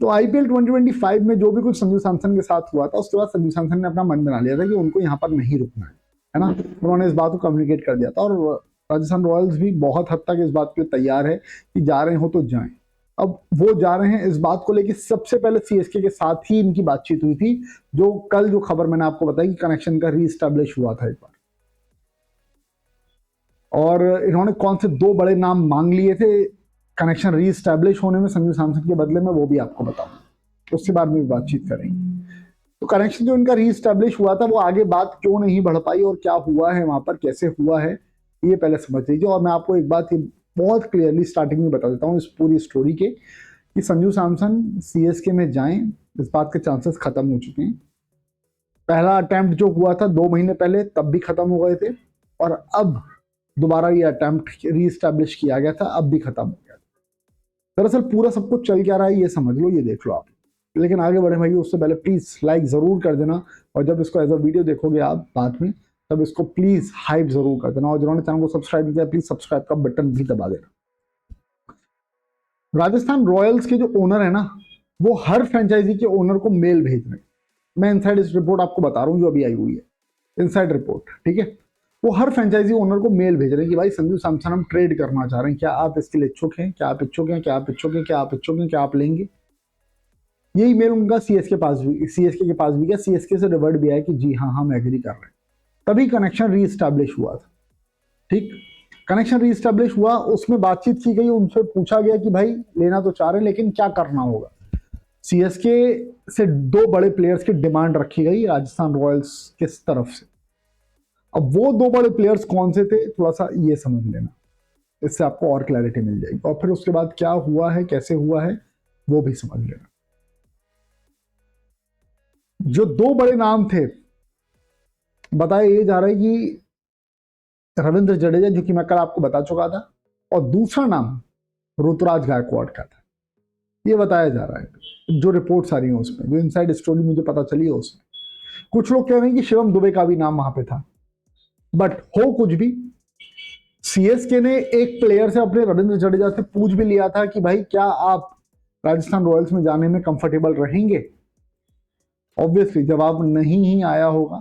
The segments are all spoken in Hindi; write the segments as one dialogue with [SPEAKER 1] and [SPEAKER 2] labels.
[SPEAKER 1] तो आईपीएल 2025 में जो भी कुछ संजू सैमसन के साथ हुआ था, उसके बाद संजू सैमसन ने अपना मन बना लिया था कि उनको यहाँ पर नहीं रुकना है ना। उन्होंने इस बात को कम्युनिकेट कर दिया था और राजस्थान रॉयल्स भी बहुत हद तक इस बात के लिए तैयार है कि जा रहे हो तो जाएं। अब वो जा रहे हैं, इस बात को लेकर सबसे पहले सीएसके के साथ ही इनकी बातचीत हुई थी, जो कल जो खबर मैंने आपको बताई कि कनेक्शन का रीस्टैब्लिश हुआ था एक बार। और इन्होंने कौन से 2 बड़े नाम मांग लिए थे कनेक्शन रीस्टैब्लिश होने में संजू सैमसन के बदले में, वो भी आपको बताऊंगा, उसके बाद में भी बातचीत करेंगे। तो कनेक्शन जो इनका रीस्टैब्लिश हुआ था, वो आगे बात क्यों नहीं बढ़ पाई और क्या हुआ है वहां पर, कैसे हुआ है, ये पहले समझ लीजिए। और मैं आपको एक बात बहुत क्लियरली स्टार्टिंग में बता देता हूँ इस पूरी स्टोरी के, कि संजू सैमसन सीएसके में जाएं, इस बात के चांसेस खत्म हो चुके हैं। पहला अटेम्प्ट जो हुआ था 2 महीने पहले, तब भी खत्म हो गए थे, और अब दोबारा ये अटेम्प्ट रीस्टैब्लिश किया गया था, अब भी खत्म हो गया। दरअसल पूरा सब कुछ चल क्या रहा है ये समझ लो, ये देख लो आप। लेकिन आगे बढ़े भाई, उससे पहले प्लीज लाइक जरूर कर देना, और जब इसको एज अ वीडियो देखोगे आप बाद में, तब इसको प्लीज हाइप जरूर कर देना, और जिन्होंने चैनल को सब्सक्राइब किया प्लीज सब्सक्राइब का बटन भी दबा देना। राजस्थान रॉयल्स के जो ओनर है ना, वो हर फ्रेंचाइजी के ओनर को मेल भेज रहे हैं। मैं इनसाइड इस रिपोर्ट आपको बता रहा हूँ जो अभी आई हुई है, इनसाइड रिपोर्ट, ठीक है। वो हर फ्रेंचाइजी ओनर को मेल भेज रहे हैं कि भाई संजू सैमसन हम ट्रेड करना चाह रहे हैं, क्या आप इसके लिए इच्छुक हैं, क्या आप इच्छुक हैं, क्या आप इच्छुक हैं, क्या आप इच्छुक हैं, क्या आप लेंगे। यही मेल उनका सीएसके के पास भी गया, सीएसके से रिवर्ट भी आया कि जी हाँ हम एग्री कर रहे हैं। तभी कनेक्शन रीस्टैब्लिश हुआ था, ठीक। कनेक्शन रीस्टैब्लिश हुआ, उसमें बातचीत की गई, उनसे पूछा गया कि भाई लेना तो चाह रहे हैं लेकिन क्या करना होगा। सीएसके से 2 बड़े प्लेयर्स की डिमांड रखी गई राजस्थान रॉयल्स की तरफ से। अब वो 2 बड़े प्लेयर्स कौन से थे, थोड़ा सा ये समझ लेना, इससे आपको और क्लैरिटी मिल जाएगी, और फिर उसके बाद क्या हुआ है, कैसे हुआ है, वो भी समझ लेना। जो 2 बड़े नाम थे, बताया ये जा रहा है कि रविंद्र जडेजा, जो कि मैं कल आपको बता चुका था, और दूसरा नाम ऋतुराज गायकवाड़ का था, ये बताया जा रहा है। जो रिपोर्ट्स आ रही है उसमें, जो इनसाइड स्टोरी मुझे पता चली है उसमें, कुछ लोग कह रहे हैं कि शिवम दुबे का भी नाम वहां पे था। बट हो कुछ भी, सीएसके ने एक प्लेयर से, अपने रविंद्र जडेजा से पूछ भी लिया था कि भाई क्या आप राजस्थान रॉयल्स में जाने में कंफर्टेबल रहेंगे। ऑब्वियसली जवाब नहीं ही आया होगा,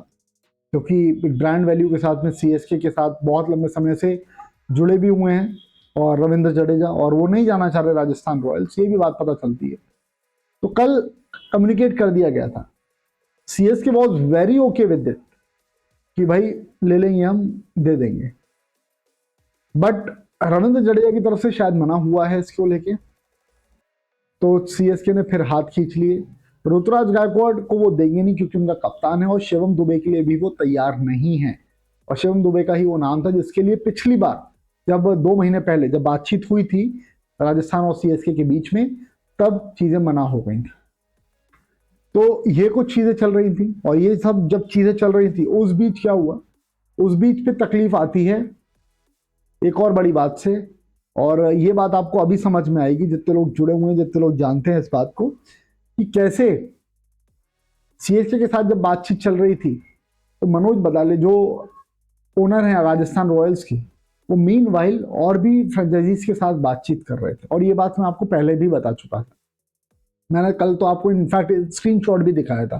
[SPEAKER 1] क्योंकि ब्रांड वैल्यू के साथ में सीएसके के साथ बहुत लंबे समय से जुड़े भी हुए हैं और रविंद्र जडेजा, और वो नहीं जाना चाह रहे राजस्थान रॉयल्स, ये भी बात पता चलती है। तो कल कम्युनिकेट कर दिया गया था, CSK was very okay with it कि भाई ले लेंगे, हम दे देंगे। बट रविंद्र जडेजा की तरफ से शायद मना हुआ है इसको लेके, तो सीएसके ने फिर हाथ खींच लिए। ऋतुराज गायकवाड़ को वो देंगे नहीं क्योंकि उनका कप्तान है, और शिवम दुबे के लिए भी वो तैयार नहीं है, और शिवम दुबे का ही वो नाम था जिसके लिए पिछली बार जब 2 महीने पहले जब बातचीत हुई थी राजस्थान और सीएसके के बीच में, तब चीजें मना हो गई थी। तो ये कुछ चीजें चल रही थी, और ये सब जब चीजें चल रही थी, उस बीच क्या हुआ, उस बीच पे तकलीफ आती है एक और बड़ी बात से, और ये बात आपको अभी समझ में आएगी जितने लोग जुड़े हुए हैं, जितने लोग जानते हैं इस बात को, कि कैसे सीएसके के साथ जब बातचीत चल रही थी, तो मनोज बदाले जो ओनर हैं राजस्थान रॉयल्स की, वो मीन वाइल और भी फ्रेंचाइजीज के साथ बातचीत कर रहे थे। और ये बात मैं आपको पहले भी बता चुका था, मैंने कल तो आपको इनफैक्ट स्क्रीनशॉट भी दिखाया था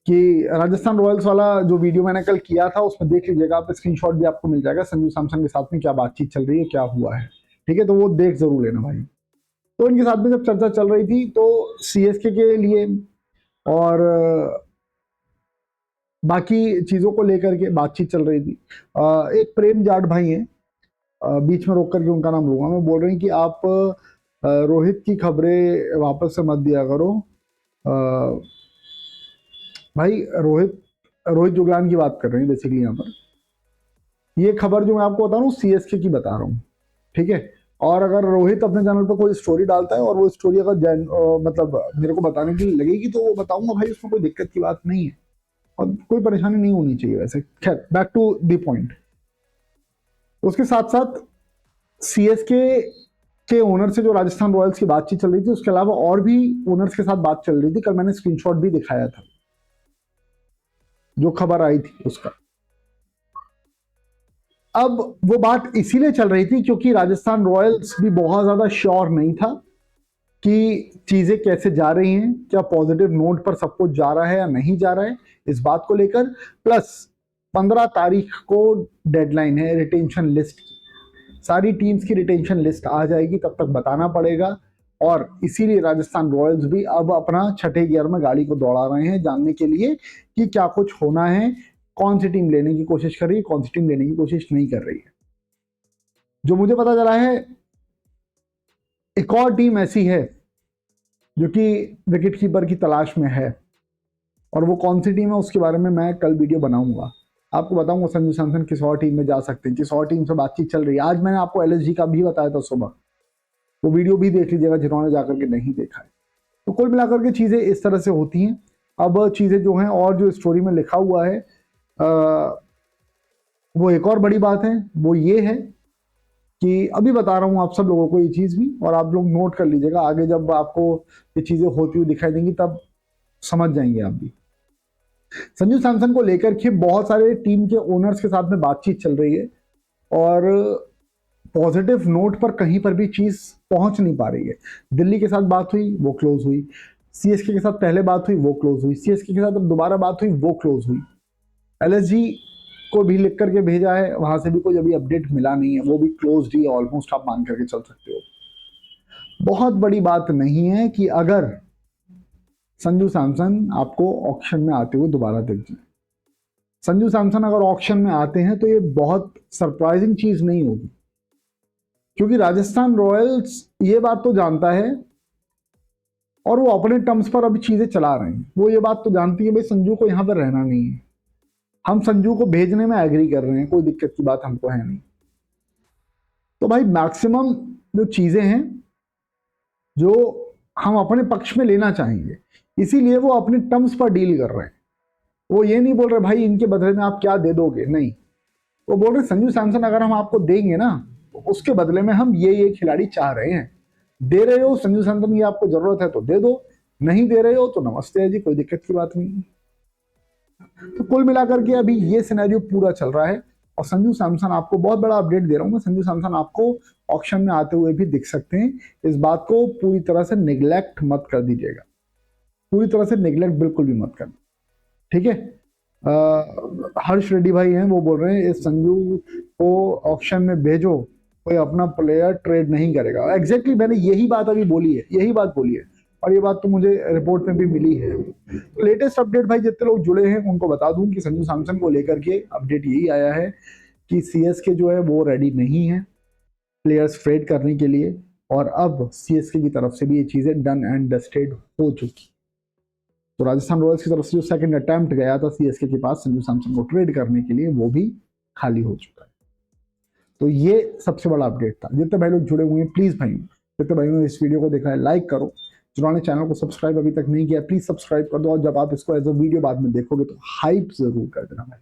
[SPEAKER 1] कि राजस्थान रॉयल्स वाला जो वीडियो मैंने कल किया था, उसमें देख लीजिएगा आप, स्क्रीनशॉट भी आपको मिल जाएगा संजू सैमसन के साथ में क्या बातचीत चल रही है, क्या हुआ है, ठीक है। तो वो देख जरूर लेना भाई। तो इनके साथ में जब चर्चा चल रही थी, तो सीएसके के लिए और बाकी चीजों को लेकर के बातचीत चल रही थी। एक प्रेम जाट भाई हैं, बीच में रोक करके उनका नाम लूंगा मैं, बोल रहे हैं कि आप रोहित की खबरें वापस से मत दिया करो। भाई रोहित जुगलान की बात कर रहे हैं बेसिकली यहाँ पर। ये खबर जो मैं आपको बता रहा हूँ सीएसके की बता रहा हूँ, ठीक है। और अगर रोहित अपने चैनल पर कोई स्टोरी डालता है और वो स्टोरी अगर मतलब मेरे को बताने की लगेगी, तो वो बताऊंगा भाई, उसमें कोई दिक्कत की बात नहीं है और कोई परेशानी नहीं होनी चाहिए। वैसे खैर, बैक टू द पॉइंट। उसके साथ साथ सीएसके के ओनर से जो राजस्थान रॉयल्स की बातचीत चल रही थी, उसके अलावा और भी ओनर्स के साथ बात चल रही थी। कल मैंने स्क्रीनशॉट भी दिखाया था जो खबर आई थी उसका। अब वो बात इसीलिए चल रही थी क्योंकि राजस्थान रॉयल्स भी बहुत ज्यादा श्योर नहीं था कि चीजें कैसे जा रही हैं, क्या पॉजिटिव नोट पर सब कुछ जा रहा है या नहीं जा रहा है, इस बात को लेकर। प्लस 15 तारीख को डेडलाइन है रिटेंशन लिस्ट की, सारी टीम्स की रिटेंशन लिस्ट आ जाएगी, तब तक बताना पड़ेगा। और इसीलिए राजस्थान रॉयल्स भी अब अपना छठे गियर में गाड़ी को दौड़ा रहे हैं, जानने के लिए कि क्या कुछ होना है, कौन सी टीम लेने की कोशिश कर रही है, कौन सी टीम लेने की कोशिश नहीं कर रही है। जो मुझे पता चला है, एक और टीम ऐसी है जो कि विकेट कीपर की तलाश में है, और वो कौन सी टीम है उसके बारे में मैं कल वीडियो बनाऊंगा, आपको बताऊंगा संजू सैमसन किस और टीम में जा सकते हैं, किस और टीम से बातचीत चल रही है। आज मैंने आपको एलएसजी का भी बताया था सुबह, वो वीडियो भी देख लीजिएगा जिन्होंने जाकर के नहीं देखा है। तो कुल मिलाकर के चीजें इस तरह से होती हैं। अब चीजें जो हैं और जो स्टोरी में लिखा हुआ है वो एक और बड़ी बात है, वो ये है कि अभी बता रहा हूं आप सब लोगों को ये चीज भी, और आप लोग नोट कर लीजिएगा, आगे जब आपको ये चीजें होती हुई दिखाई देंगी तब समझ जाएंगे आप भी। संजू सैमसन को लेकर के बहुत सारे टीम के ओनर्स के साथ में बातचीत चल रही है, और पॉजिटिव नोट पर कहीं पर भी चीज पहुंच नहीं पा रही है। दिल्ली के साथ बात हुई, वो क्लोज हुई। सीएसके के साथ पहले बात हुई, वो क्लोज हुई। सीएसके के साथ अब दोबारा बात हुई, वो क्लोज हुई। एलएसजी को भी लिख करके भेजा है, वहां से भी कोई अभी अपडेट मिला नहीं है, वो भी क्लोज ही ऑलमोस्ट, आप मान करके चल सकते हो। बहुत बड़ी बात नहीं है कि अगर संजू सैमसन आपको ऑक्शन में आते हुए दोबारा दिख जाए। संजू सैमसन अगर ऑक्शन में आते हैं तो ये बहुत सरप्राइजिंग चीज नहीं होगी, क्योंकि राजस्थान रॉयल्स ये बात तो जानता है, और वो अपने टर्म्स पर अभी चीजें चला रहे हैं। वो ये बात तो जानती है भाई संजू को यहां पर रहना नहीं है, हम संजू को भेजने में एग्री कर रहे हैं, कोई दिक्कत की बात हमको है नहीं। तो भाई मैक्सिमम जो चीजें हैं जो हम अपने पक्ष में लेना चाहेंगे, इसीलिए वो अपने टर्म्स पर डील कर रहे हैं। वो ये नहीं बोल रहे भाई इनके बदले में आप क्या दे दोगे, नहीं, वो बोल रहे संजू सैमसन अगर हम आपको देंगे ना, तो उसके बदले में हम ये खिलाड़ी चाह रहे हैं। दे रहे हो संजू सैमसन की आपको जरूरत है तो दे दो, नहीं दे रहे हो तो नमस्ते है जी, कोई दिक्कत की बात नहीं। तो कुल मिलाकर के अभी ये सिनेरियो पूरा चल रहा है, और संजू सैमसन आपको बहुत बड़ा अपडेट दे रहा हूं मैं, संजू सैमसन आपको ऑक्शन में आते हुए भी दिख सकते हैं। इस बात को पूरी तरह से निगलेक्ट मत कर दीजिएगा, पूरी तरह से निगलेक्ट बिल्कुल भी मत करना, ठीक है। हर्ष रेड्डी भाई हैं, वो बोल रहे हैं इस संजू को ऑक्शन में भेजो, कोई अपना प्लेयर ट्रेड नहीं करेगा। एग्जैक्टली मैंने यही बात अभी बोली है, यही बात बोली है, और ये बात तो मुझे रिपोर्ट में भी मिली है। तो लेटेस्ट अपडेट भाई जितने लोग जुड़े हैं उनको बता दूं कि संजू सैमसन को लेकर के अपडेट यही आया है कि सीएसके जो है वो रेडी नहीं है प्लेयर्स ट्रेड करने के लिए, और अब सीएसके की तरफ से भी ये चीजें डन एंड डस्टेड हो चुकी। तो राजस्थान रॉयल्स की तरफ से जो सेकंड अटेम्प्ट गया था सीएसके के पास संजू सैमसन को ट्रेड करने के लिए, वो भी खाली हो चुका है। तो ये सबसे बड़ा अपडेट था। जितने भाई लोग जुड़े हुए हैं प्लीज भाई, जितने भाइयों ने इस वीडियो को देखा है लाइक करो, जिन्होंने चैनल को सब्सक्राइब अभी तक नहीं किया प्लीज सब्सक्राइब कर दो, और जब आप इसको एज अ वीडियो बाद में देखोगे तो हाइप जरूर कर देना भाई।